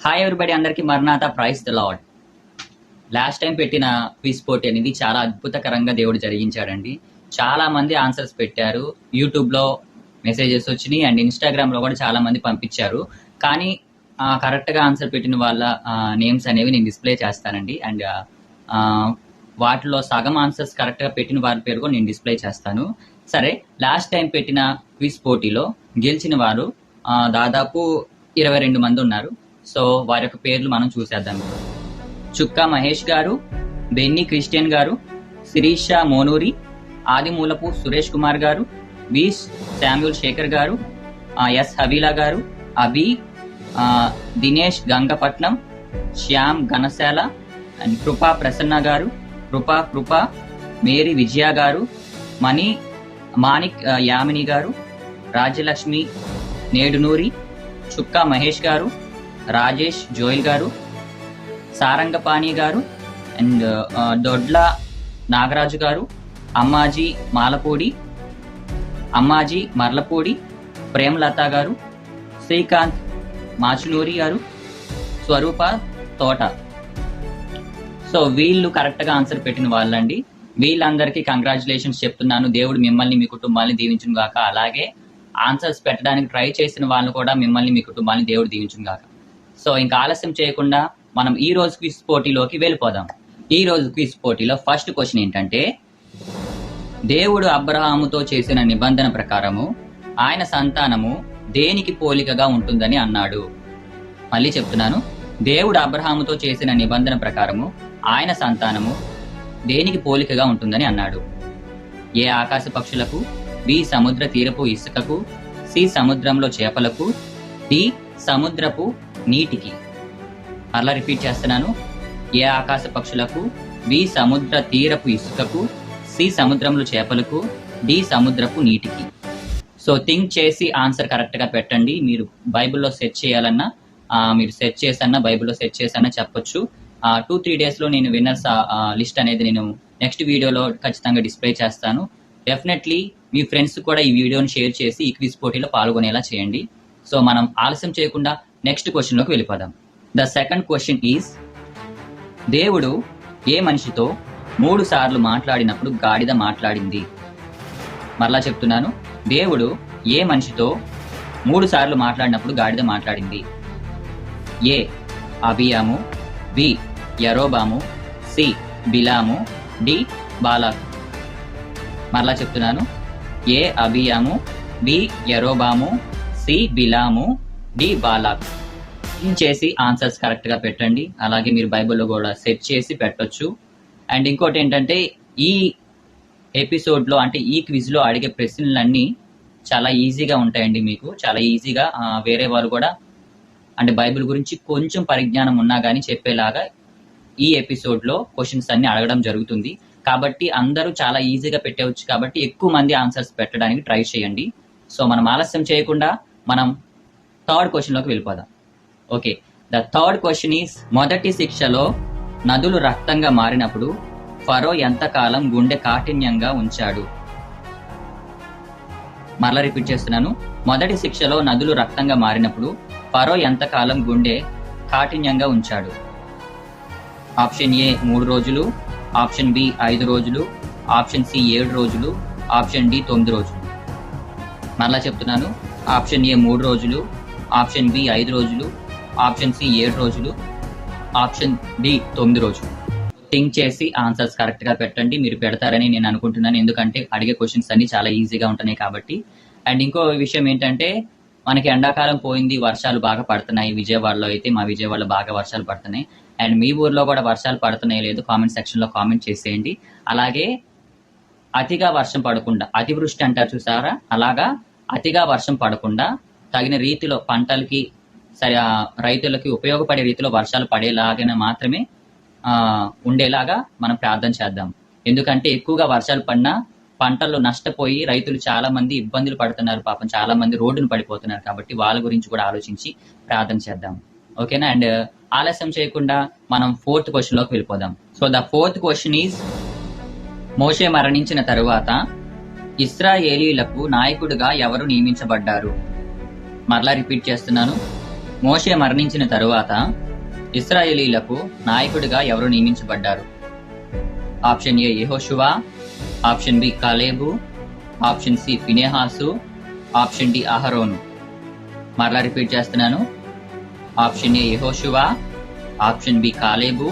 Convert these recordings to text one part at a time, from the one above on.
Hi everybody, అందరికి మరణాత praise the Lord. Last time పెట్టిన క్విజ్ పోటీ అనేది చాలా అద్భుతకరంగా దేవుడు జరిగించాడండి. చాలా మంది ఆన్సర్స్ పెట్టారు. యూట్యూబ్లో మెసేజెస్ వచ్చినాయి అండ్ ఇన్స్టాగ్రామ్లో కూడా చాలా మంది పంపించారు. కానీ కరెక్ట్గా ఆన్సర్ పెట్టిన వాళ్ళ నేమ్స్ అనేవి నేను డిస్ప్లే చేస్తానండి. అండ్ వాటిలో సగం ఆన్సర్స్ కరెక్ట్గా పెట్టిన వారి పేరు కూడా నేను డిస్ప్లే చేస్తాను. సరే, లాస్ట్ టైం పెట్టిన క్విజ్ పోటీలో గెలిచిన వారు దాదాపు 22 మంది ఉన్నారు. సో వారి యొక్క పేర్లు మనం చూసేద్దాం. చుక్కా మహేష్ గారు, బెన్నీ క్రిస్టియన్ గారు, శిరీష మోనూరి, ఆదిమూలపు సురేష్ కుమార్ గారు, బి శామ్యూల్ శేఖర్ గారు, ఎస్ హవీలా గారు, అభి, దినేష్ గంగపట్నం, శ్యామ్ ఘనశాల అండ్ కృపా ప్రసన్న గారు, కృపా మేరీ విజయ గారు, మాణిక్ యామిని గారు, రాజ్యలక్ష్మి నేడునూరి, చుక్కా మహేష్ గారు, రాజేష్ జోయల్ గారు, సారంగపాణి గారు అండ్ దొడ్ల నాగరాజు గారు, అమ్మాజీ మర్లపూడి, ప్రేమలత గారు, శ్రీకాంత్ మాచునూరి గారు, స్వరూప తోట. సో వీళ్ళు కరెక్ట్గా ఆన్సర్ పెట్టిన వాళ్ళండి. వీళ్ళందరికీ కంగ్రాచులేషన్స్ చెప్తున్నాను. దేవుడు మిమ్మల్ని మీ కుటుంబాన్ని దీవించును గాక. అలాగే ఆన్సర్స్ పెట్టడానికి ట్రై చేసిన వాళ్ళు కూడా మిమ్మల్ని మీ కుటుంబాన్ని దేవుడు దీవించును గాక. సో ఇంకా ఆలస్యం చేయకుండా మనం ఈ రోజు క్విజ్ పోటీలోకి వెళ్ళిపోదాం. ఈ రోజు క్విజ్ పోటీలో ఫస్ట్ క్వశ్చన్ ఏంటంటే, దేవుడు అబ్రహాముతో చేసిన నిబంధన ప్రకారము ఆయన సంతానము దేనికి పోలికగా ఉంటుందని అన్నాడు? మళ్ళీ చెప్తున్నాను, దేవుడు అబ్రహాముతో చేసిన నిబంధన ప్రకారము ఆయన సంతానము దేనికి పోలికగా ఉంటుందని అన్నాడు? ఏ ఆకాశ పక్షులకు, బి సముద్ర తీరపు ఇసుకకు, సి సముద్రంలో చేపలకు, డి సముద్రపు నీటికి. అలా రిపీట్ చేస్తున్నాను, ఏ ఆకాశ పక్షులకు, బి సముద్ర తీరపు ఇసుకకు, సి సముద్రంలో చేపలకు, డి సముద్రపు నీటికి. సో థింక్ చేసి ఆన్సర్ కరెక్ట్గా పెట్టండి. మీరు బైబిల్లో సెర్చ్ చేయాలన్నా, మీరు సెర్చ్ చేసన్నా, బైబిల్లో సెర్చ్ చేసన్నా చెప్పొచ్చు. 2-3 డేస్లో నేను విన్నర్స్ లిస్ట్ అనేది నేను నెక్స్ట్ వీడియోలో ఖచ్చితంగా డిస్ప్లే చేస్తాను. డెఫినెట్లీ మీ ఫ్రెండ్స్ కూడా ఈ వీడియోని షేర్ చేసి ఈ క్విజ్ పోటీలో పాల్గొనేలా చేయండి. సో మనం ఆలస్యం చేయకుండా నెక్స్ట్ క్వశ్చన్లోకి వెళ్ళిపోదాం. ద సెకండ్ క్వశ్చన్ ఈజ్, దేవుడు ఏ మనిషితో 3 సార్లు మాట్లాడినప్పుడు గాడిద మాట్లాడింది? మరలా చెప్తున్నాను, దేవుడు ఏ మనిషితో 3 సార్లు మాట్లాడినప్పుడు గాడిద మాట్లాడింది? ఏ అబియాము, బి యరోబాము, సి బిలాము, డి బాలాకు. మరలా చెప్తున్నాను, ఏ అబియాము, బి యరోబాము, సి బిలాము, డి బాలాకు. చేసి ఆన్సర్స్ కరెక్ట్గా పెట్టండి. అలాగే మీరు బైబిల్లో కూడా సెర్చ్ చేసి పెట్టొచ్చు. అండ్ ఇంకోటి ఏంటంటే, ఈ ఎపిసోడ్లో అంటే ఈ క్విజ్లో అడిగే ప్రశ్నలన్నీ చాలా ఈజీగా ఉంటాయండి. మీకు చాలా ఈజీగా వేరే వాళ్ళు కూడా అంటే బైబిల్ గురించి కొంచెం పరిజ్ఞానం ఉన్నా కానీ చెప్పేలాగా ఈ ఎపిసోడ్లో క్వశ్చన్స్ అన్ని అడగడం జరుగుతుంది. కాబట్టి అందరూ చాలా ఈజీగా పెట్టవచ్చు. కాబట్టి ఎక్కువ మంది ఆన్సర్స్ పెట్టడానికి ట్రై చేయండి. సో మనం ఆలస్యం చేయకుండా మనం థర్డ్ క్వశ్చన్లోకి వెళ్ళిపోదాం. Okay, the third question is, మొదటి శిక్షలో నదులు రక్తంగా మారినప్పుడు ఫరో ఎంతకాలం గుండె కాఠిన్యంగా ఉంచాడు? మరలా రిపీట్ చేస్తున్నాను, మొదటి శిక్షలో నదులు రక్తంగా మారినప్పుడు ఫరో ఎంతకాలం గుండె కాఠిన్యంగా ఉంచాడు? ఆప్షన్ ఏ 3 రోజులు, ఆప్షన్ బి 5 రోజులు, ఆప్షన్ సి 7 రోజులు, ఆప్షన్ డి 9 రోజులు. మరలా చెప్తున్నాను, ఆప్షన్ ఏ 3 రోజులు, ఆప్షన్ బి 5 రోజులు, ఆప్షన్ సి 7 రోజులు, ఆప్షన్ డి 9 రోజులు. థింక్ చేసి ఆన్సర్స్ కరెక్ట్గా పెట్టండి. మీరు పెడతారని నేను అనుకుంటున్నాను, ఎందుకంటే అడిగే క్వశ్చన్స్ అన్ని చాలా ఈజీగా ఉంటున్నాయి కాబట్టి. అండ్ ఇంకో విషయం ఏంటంటే, మనకి ఎండాకాలం పోయింది, వర్షాలు బాగా పడుతున్నాయి. విజయవాడలో అయితే, మా విజయవాడలో బాగా వర్షాలు పడుతున్నాయి. అండ్ మీ ఊర్లో కూడా వర్షాలు పడుతున్నాయి లేదు కామెంట్ సెక్షన్లో కామెంట్ చేసేయండి. అలాగే అతిగా వర్షం పడకుండా, అతివృష్టి అంటారు చూసారా, అలాగా అతిగా వర్షం పడకుండా తగిన రీతిలో పంటలకి రైతులకి ఉపయోగపడే రీతిలో వర్షాలు పడేలాగానే మాత్రమే ఉండేలాగా మనం ప్రార్థన చేద్దాం. ఎందుకంటే ఎక్కువగా వర్షాలు పడినా పంటలు నష్టపోయి రైతులు చాలా మంది ఇబ్బందులు పడుతున్నారు. పాపం చాలా మంది రోడ్డును పడిపోతున్నారు. కాబట్టి వాళ్ళ గురించి కూడా ఆలోచించి ప్రార్థన చేద్దాం. ఓకేనా? అండ్ ఆలస్యం చేయకుండా మనం 4th క్వశ్చన్లోకి వెళ్ళిపోదాం. So the 4th question is, మోషే మరణించిన తరువాత ఇశ్రాయేలీయులకు నాయకుడిగా ఎవరు నియమించబడ్డారు? మరలా రిపీట్ చేస్తున్నాను, మోషే మరణించిన తరువాత ఇశ్రాయేలీలకు నాయకుడిగా ఎవరు నియమించబడ్డారు? ఆప్షన్ ఏ యెహోషువ, option B Caleb, option C Phinehas, option D అహరోను. మరలా రిపీట్ చేస్తున్నాను. ఆప్షన్ ఏ యెహోషువ, option B Caleb,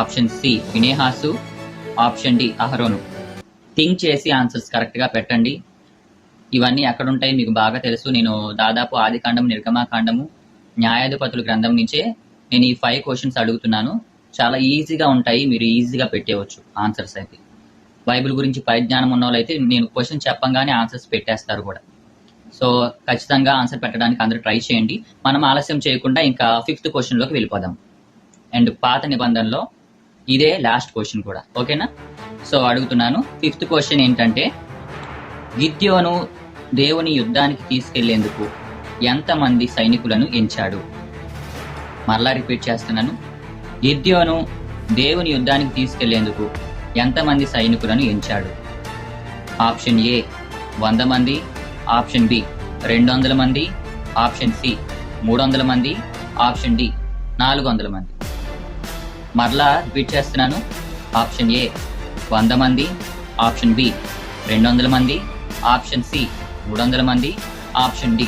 option C Phinehas, option D అహరోను. థింక్ చేసి ఆన్సర్స్ కరెక్ట్గా పెట్టండి. ఇవన్నీ ఎక్కడుంటాయి మీకు బాగా తెలుసు. నేను దాదాపు ఆదికాండము, నిర్గమాకాండము, న్యాయాధిపతుల గ్రంథం నుంచే నేను ఈ 5 క్వశ్చన్స్ అడుగుతున్నాను. చాలా ఈజీగా ఉంటాయి, మీరు ఈజీగా పెట్టేయవచ్చు ఆన్సర్స్ అయితే. బైబిల్ గురించి పరిజ్ఞానం ఉన్న వాళ్ళైతే నేను క్వశ్చన్ చెప్పంగానే ఆన్సర్స్ పెట్టేస్తారు కూడా. సో ఖచ్చితంగా ఆన్సర్ పెట్టడానికి అందరూ ట్రై చేయండి. మనం ఆలస్యం చేయకుండా ఇంకా 5th క్వశ్చన్లోకి వెళ్ళిపోదాం. అండ్ పాత నిబంధనలో ఇదే లాస్ట్ క్వశ్చన్ కూడా, ఓకేనా? సో అడుగుతున్నాను. 5th క్వశ్చన్ ఏంటంటే, గిద్యోను దేవుని యుద్ధానికి తీసుకెళ్లేందుకు ఎంతమంది సైనికులను ఎంచాడు? మరలా రిపీట్ చేస్తున్నాను. గిద్యోను దేవుని యుద్ధానికి తీసుకెళ్లేందుకు ఎంతమంది సైనికులను ఎంచాడు? ఆప్షన్ ఏ 100 మంది, ఆప్షన్ బి 200 మంది, ఆప్షన్ సి 300 మంది, ఆప్షన్ డి 400 మంది. మరలా రిపీట్ చేస్తున్నాను. ఆప్షన్ ఏ 100 మంది, ఆప్షన్ బి 200 మంది, ఆప్షన్ సి 300 మంది, ఆప్షన్ డి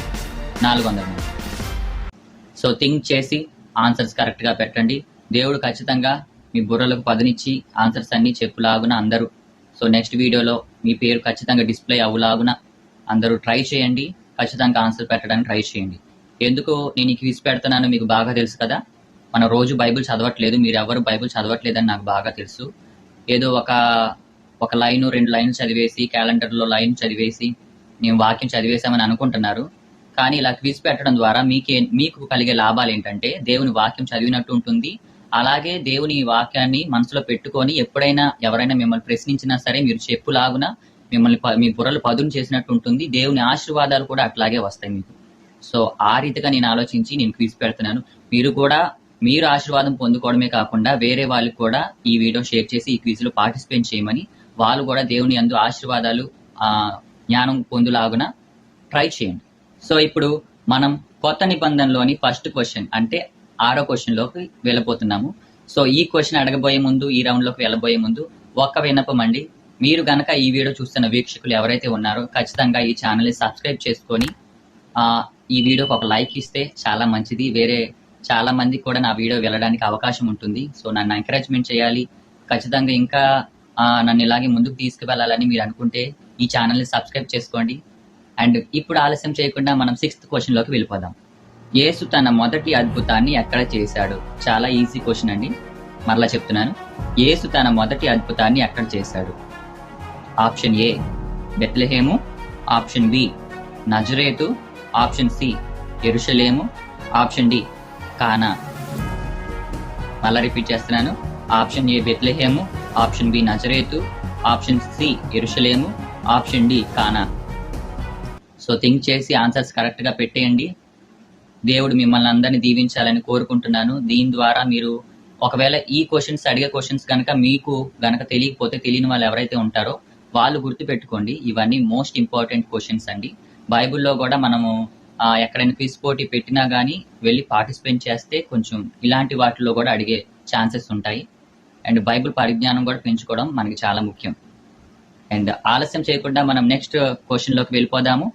400 మంది. సో థింక్ చేసి ఆన్సర్స్ కరెక్ట్గా పెట్టండి. దేవుడు ఖచ్చితంగా మీ బుర్రలకు పదునిచ్చి ఆన్సర్స్ అన్నీ చెప్పులాగున అందరూ, సో నెక్స్ట్ వీడియోలో మీ పేరు ఖచ్చితంగా డిస్ప్లే అవ్వలాగున అందరూ ట్రై చేయండి. ఖచ్చితంగా ఆన్సర్ పెట్టడానికి ట్రై చేయండి. ఎందుకు నేను ఈ క్విజ్ పెడుతున్నానో మీకు బాగా తెలుసు కదా. మనం రోజు బైబిల్ చదవట్లేదు, మీరు ఎవరు బైబిల్ చదవట్లేదని నాకు బాగా తెలుసు. ఏదో ఒక లైను 2 లైన్లు చదివేసి, క్యాలెండర్లో లైన్ చదివేసి నేను వాక్యం చదివేశామని అనుకుంటున్నారు. కానీ ఇలా క్విజ్ పెట్టడం ద్వారా మీకు కలిగే లాభాలు ఏంటంటే, దేవుని వాక్యం చదివినట్టు ఉంటుంది. అలాగే దేవుని వాక్యాన్ని మనసులో పెట్టుకొని ఎప్పుడైనా ఎవరైనా మిమ్మల్ని ప్రశ్నించినా సరే మీరు చెప్పులాగున మిమ్మల్ని మీ బుర్రలు పదును చేసినట్టు ఉంటుంది. దేవుని ఆశీర్వాదాలు కూడా అట్లాగే వస్తాయి మీకు. సో ఆ రీతిగా నేను ఆలోచించి నేను క్విజ్ పెడుతున్నాను. మీరు ఆశీర్వాదం పొందుకోవడమే కాకుండా వేరే వాళ్ళకి కూడా ఈ వీడియో షేర్ చేసి ఈ క్విజ్లో పార్టిసిపేట్ చేయమని, వాళ్ళు కూడా దేవుని యందు ఆశీర్వాదాలు జ్ఞానం పొందులాగున ట్రై చేయండి. సో ఇప్పుడు మనం కొత్త నిబంధనలోని ఫస్ట్ క్వశ్చన్ అంటే 6వ క్వశ్చన్లోకి వెళ్ళబోతున్నాము. సో ఈ క్వశ్చన్ అడగబోయే ముందు, ఈ రౌండ్లోకి వెళ్ళబోయే ముందు ఒక్క విన్నపం అండి. మీరు గనక ఈ వీడియో చూస్తున్న వీక్షకులు ఎవరైతే ఉన్నారో ఖచ్చితంగా ఈ ఛానల్ని సబ్స్క్రైబ్ చేసుకొని ఈ వీడియోకి ఒక లైక్ ఇస్తే చాలా మంచిది. వేరే చాలా మందికి కూడా నా వీడియో వెళ్ళడానికి అవకాశం ఉంటుంది. సో నన్ను ఎంకరేజ్మెంట్ చేయాలి. ఖచ్చితంగా ఇంకా నన్ను ఇలాగే ముందుకు తీసుకువెళ్ళాలని మీరు అనుకుంటే ఈ ఛానల్ని సబ్స్క్రైబ్ చేసుకోండి. అండ్ ఇప్పుడు ఆలస్యం చేయకుండా మనం 6th క్వశ్చన్లోకి వెళ్ళిపోదాం. యేసు తన మొదటి అద్భుతాన్ని ఎక్కడ చేశాడు? చాలా ఈజీ క్వశ్చన్ అండి. మరలా చెప్తున్నాను. యేసు తన మొదటి అద్భుతాన్ని ఎక్కడ చేశాడు? ఆప్షన్ ఏ బెత్లెహేము, ఆప్షన్ బి నజరేతు, ఆప్షన్ సి యెరూషలేము, ఆప్షన్ డి కానా. మళ్ళా రిపీట్ చేస్తున్నాను. ఆప్షన్ ఏ బెత్లెహేము, ఆప్షన్ బి నజరేతు, ఆప్షన్ సి యెరూషలేము, ఆప్షన్ డి కానా. సో థింక్ చేసి ఆన్సర్స్ కరెక్ట్గా పెట్టేయండి. దేవుడు మిమ్మల్ని అందరినీ దీవించాలని కోరుకుంటున్నాను. దీని ద్వారా మీరు ఒకవేళ ఈ క్వశ్చన్స్ అడిగే క్వశ్చన్స్ కనుక మీకు గనక తెలియకపోతే, తెలియని వాళ్ళు ఎవరైతే ఉంటారో వాళ్ళు గుర్తుపెట్టుకోండి. ఇవన్నీ మోస్ట్ ఇంపార్టెంట్ క్వశ్చన్స్ అండి. బైబిల్లో కూడా మనము ఎక్కడైనా క్విజ్ పోటీ పెట్టినా కానీ వెళ్ళి పార్టిసిపేట్ చేస్తే కొంచెం ఇలాంటి వాటిలో కూడా అడిగే ఛాన్సెస్ ఉంటాయి. అండ్ బైబిల్ పరిజ్ఞానం కూడా పెంచుకోవడం మనకి చాలా ముఖ్యం. అండ్ ఆలస్యం చేయకుండా మనం నెక్స్ట్ క్వశ్చన్లోకి వెళ్ళిపోదాము.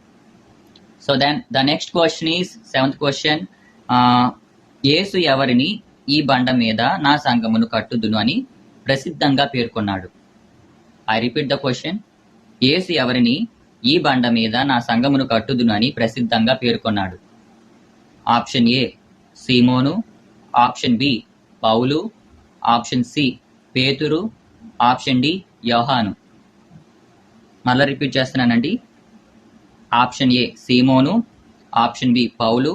So then the next question is 7th question. యేసు ఎవరిని ఈ బండ మీద నా సంఘమును కట్టుదును అని ప్రసిద్ధంగా పేర్కొన్నాడు? I repeat the question. యేసు ఎవరిని ఈ బండ మీద నా సంఘమును కట్టుదును అని ప్రసిద్ధంగా పేర్కొన్నాడు? ఆప్షన్ ఏ సీమోను, ఆప్షన్ బి పౌలు, ఆప్షన్ సి పేతురు, ఆప్షన్ డి యోహాను. మళ్ళీ రిపీట్ చేస్తున్నానండి. ఆప్షన్ ఏ సీమోను, ఆప్షన్ బి పౌలు,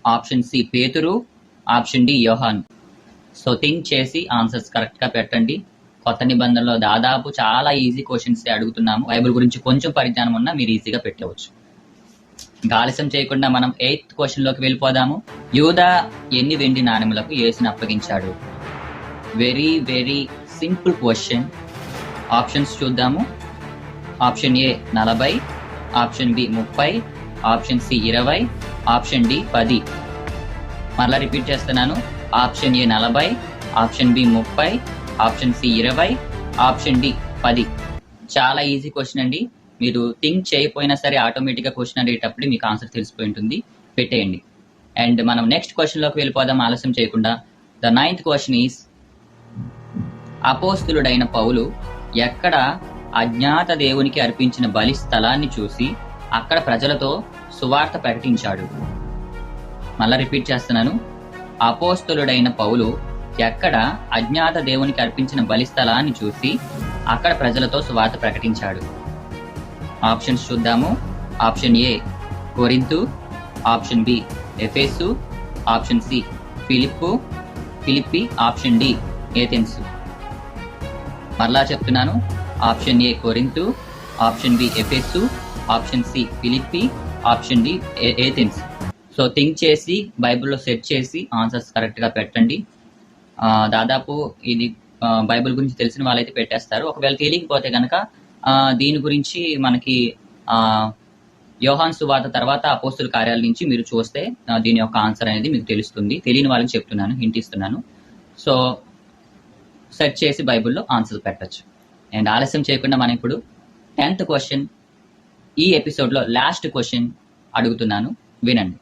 ఆప్షన్ సి పేతురు, ఆప్షన్ డి యోహాను. సో థింక్ చేసి ఆన్సర్స్ కరెక్ట్గా పెట్టండి. కొత్త నిబంధనలో దాదాపు చాలా ఈజీ క్వశ్చన్స్ అడుగుతున్నాము. బైబిల్ గురించి కొంచెం పరిజ్ఞానం ఉన్నా మీరు ఈజీగా పెట్టవచ్చు. ఇంకా ఆలస్యం చేయకుండా మనం 8th క్వశ్చన్లోకి వెళ్ళిపోదాము. యూదా ఎన్ని వెండి నాణెములకు యేసుని అప్పగించాడు? Very very simple question. Options చూద్దాము. Option A 40, option B 30, option C 20, option D 10. మరలా రిపీట్ చేస్తున్నాను. Option A 40, option B 30, option C 20, option D 10. చాలా ఈజీ క్వశ్చన్ అండి. మీరు థింక్ చేయకపోయినా సరే ఆటోమేటిక్గా క్వశ్చన్ అడిగేటప్పుడు మీకు ఆన్సర్ తెలిసిపోయి ఉంటుంది. పెట్టేయండి. అండ్ మనం నెక్స్ట్ క్వశ్చన్లోకి వెళ్ళిపోదాం ఆలస్యం చేయకుండా. ద 9th క్వశ్చన్ ఈస్, అపోస్తులుడైన పౌలు ఎక్కడ అజ్ఞాత దేవునికి అర్పించిన బలి స్థలాన్ని చూసి అక్కడ ప్రజలతో సువార్త ప్రకటించాడు? మళ్ళా రిపీట్ చేస్తున్నాను. అపోస్తులుడైన పౌలు ఎక్కడ అజ్ఞాత దేవునికి అర్పించిన బలి స్థలాన్ని చూసి అక్కడ ప్రజలతో సువార్త ప్రకటించాడు? ఆప్షన్స్ చూద్దాము. Option A Corinth, option B ఎఫెసు, option C Philippi, option D Athens. మరలా చెప్తున్నాను. Option A Corinth, option B ఎఫెసు, option C Philippi, option D Athens. So think చేసి బైబిల్లో సెర్చ్ చేసి ఆన్సర్స్ కరెక్ట్గా పెట్టండి. దాదాపు ఇది బైబిల్ గురించి తెలిసిన వాళ్ళైతే పెట్టేస్తారు. ఒకవేళ తెలియకపోతే కనుక దీని గురించి మనకి యోహాను సువార్త తర్వాత అపోస్తుల కార్యాల నుంచి మీరు చూస్తే దీని యొక్క ఆన్సర్ అనేది మీకు తెలుస్తుంది. తెలియని వాళ్ళకి చెప్తున్నాను, హింట్ ఇస్తున్నాను. సో సెర్చ్ చేసి బైబిల్లో ఆన్సర్ పెట్టచ్చు. అండ్ ఆలస్యం చేయకుండా మనం ఇప్పుడు 10th క్వశ్చన్, ఈ ఎపిసోడ్లో లాస్ట్ క్వశ్చన్ అడుగుతున్నాను, వినండి.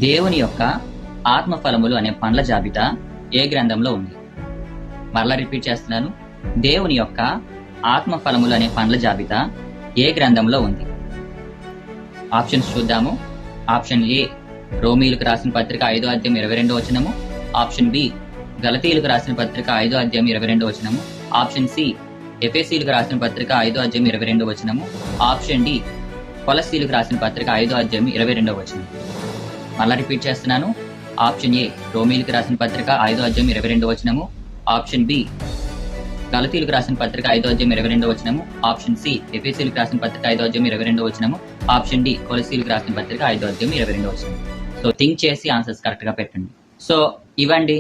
దేవుని యొక్క ఆత్మఫలములు అనే పండ్ల జాబితా ఏ గ్రంథంలో ఉంది? మరలా రిపీట్ చేస్తున్నాను. దేవుని యొక్క ఆత్మఫలములు అనే పండ్ల జాబితా ఏ గ్రంథంలో ఉంది? ఆప్షన్స్ చూద్దాము. ఆప్షన్ ఏ రోమీలకు రాసిన పత్రిక 5వ అధ్యాయం 22వ వచనము, ఆప్షన్ బి గలతీయులకు రాసిన పత్రిక 5వ అధ్యాయం 22వ వచనము, ఆప్షన్ సి ఎఫెసీలకు రాసిన పత్రిక 5వ అధ్యాయం 22వ వచనము, ఆప్షన్ డి కొలస్సీలకు రాసిన పత్రిక 5వ అధ్యాయం 22వ వచనం. మళ్ళా రిపీట్ చేస్తున్నాను. ఆప్షన్ ఏ రోమీలకు రాసిన పత్రిక 5వ అధ్యాయం 22వ వచనము, ఆప్షన్ బి గలతీయులకు రాసిన పత్రిక 5వ అధ్యాయం 22వ వచనము, ఆప్షన్ సి ఎఫెసీలకు రాసిన పత్రిక 5వ అధ్యాయం 22వ వచనము, ఆప్షన్ డి కొలస్సీలకు రాసిన పత్రిక 5వ అధ్యాయం 22వ వచనము. సో థింక్ చేసి ఆన్సర్స్ కరెక్ట్గా పెట్టండి. సో ఇవ్వండి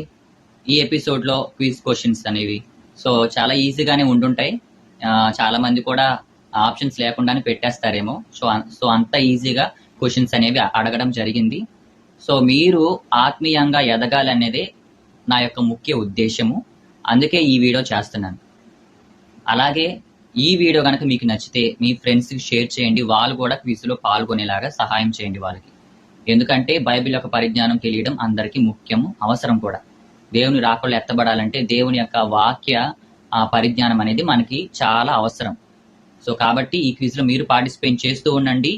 ఈ ఎపిసోడ్లో క్విజ్ క్వశ్చన్స్ అనేవి. సో చాలా ఈజీగానే ఉండుంటాయి. చాలా మంది కూడా ఆప్షన్స్ లేకుండానే పెట్టేస్తారేమో. సో అంత ఈజీగా క్వశ్చన్స్ అనేవి అడగడం జరిగింది. సో మీరు ఆత్మీయంగా ఎదగాలనేదే నా యొక్క ముఖ్య ఉద్దేశము. అందుకే ఈ వీడియో చేస్తున్నాను. అలాగే ఈ వీడియో కనుక మీకు నచ్చితే మీ ఫ్రెండ్స్కి షేర్ చేయండి. వాళ్ళు కూడా క్విజ్లో పాల్గొనేలాగా సహాయం చేయండి వాళ్ళకి. ఎందుకంటే బైబిల్ యొక్క పరిజ్ఞానం తెలియడం అందరికీ ముఖ్యము, అవసరం కూడా. దేవుని రాకళ్ళు ఎత్తబడాలంటే దేవుని యొక్క వాక్య పరిజ్ఞానం అనేది మనకి చాలా అవసరం. సో కాబట్టి ఈ క్విజ్లో మీరు పార్టిసిపేట్ చేస్తూ ఉండండి.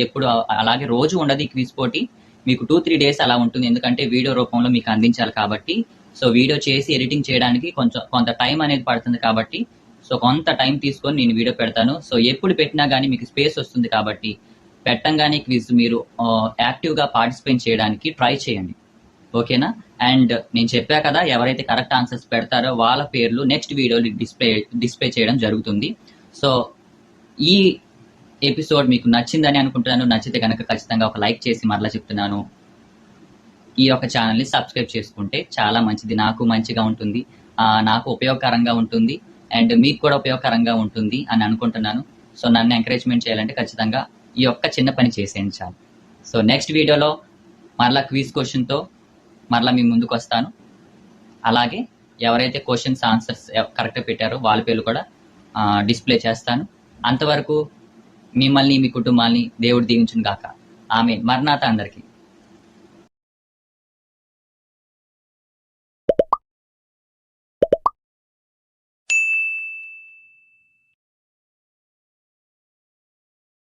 ఎప్పుడు అలాగే రోజు ఉండదు ఈ క్విజ్ పోటీ, మీకు 2-3 డేస్ అలా ఉంటుంది. ఎందుకంటే వీడియో రూపంలో మీకు అందించాలి కాబట్టి. సో వీడియో చేసి ఎడిటింగ్ చేయడానికి కొంత టైం అనేది పడుతుంది కాబట్టి సో కొంత టైం తీసుకొని నేను వీడియో పెడతాను. సో ఎప్పుడు పెట్టినా కానీ మీకు స్పేస్ వస్తుంది కాబట్టి పెట్టంగానే క్విజ్ మీరు యాక్టివ్గా పార్టిసిపేట్ చేయడానికి ట్రై చేయండి. ఓకేనా? అండ్ నేను చెప్పా కదా, ఎవరైతే కరెక్ట్ ఆన్సర్స్ పెడతారో వాళ్ళ పేర్లు నెక్స్ట్ వీడియోలో డిస్ప్లే చేయడం జరుగుతుంది. సో ఈ ఎపిసోడ్ మీకు నచ్చిందని అనుకుంటున్నాను. నచ్చితే కనుక ఖచ్చితంగా ఒక లైక్ చేసి మరలా చెప్తున్నాను, ఈ యొక్క ఛానల్ని సబ్స్క్రైబ్ చేసుకుంటే చాలా మంచిది. నాకు మంచిగా ఉంటుంది, నాకు ఉపయోగకరంగా ఉంటుంది, అండ్ మీకు కూడా ఉపయోగకరంగా ఉంటుంది అని అనుకుంటున్నాను. సో నన్ను ఎంకరేజ్మెంట్ చేయాలంటే ఖచ్చితంగా ఈ యొక్క చిన్న పని చేసేయండి చాలు. సో నెక్స్ట్ వీడియోలో మరలా క్విజ్ క్వశ్చన్తో మరలా మీ ముందుకు వస్తాను. అలాగే ఎవరైతే క్వశ్చన్స్ ఆన్సర్స్ కరెక్ట్గా పెట్టారో వాళ్ళ పేర్లు కూడా డిస్ప్లే చేస్తాను. అంతవరకు మిమ్మల్ని మీ కుటుంబాన్ని దేవుడు దీవించును గాక. ఆమేన్. మరణాత అందరికీ.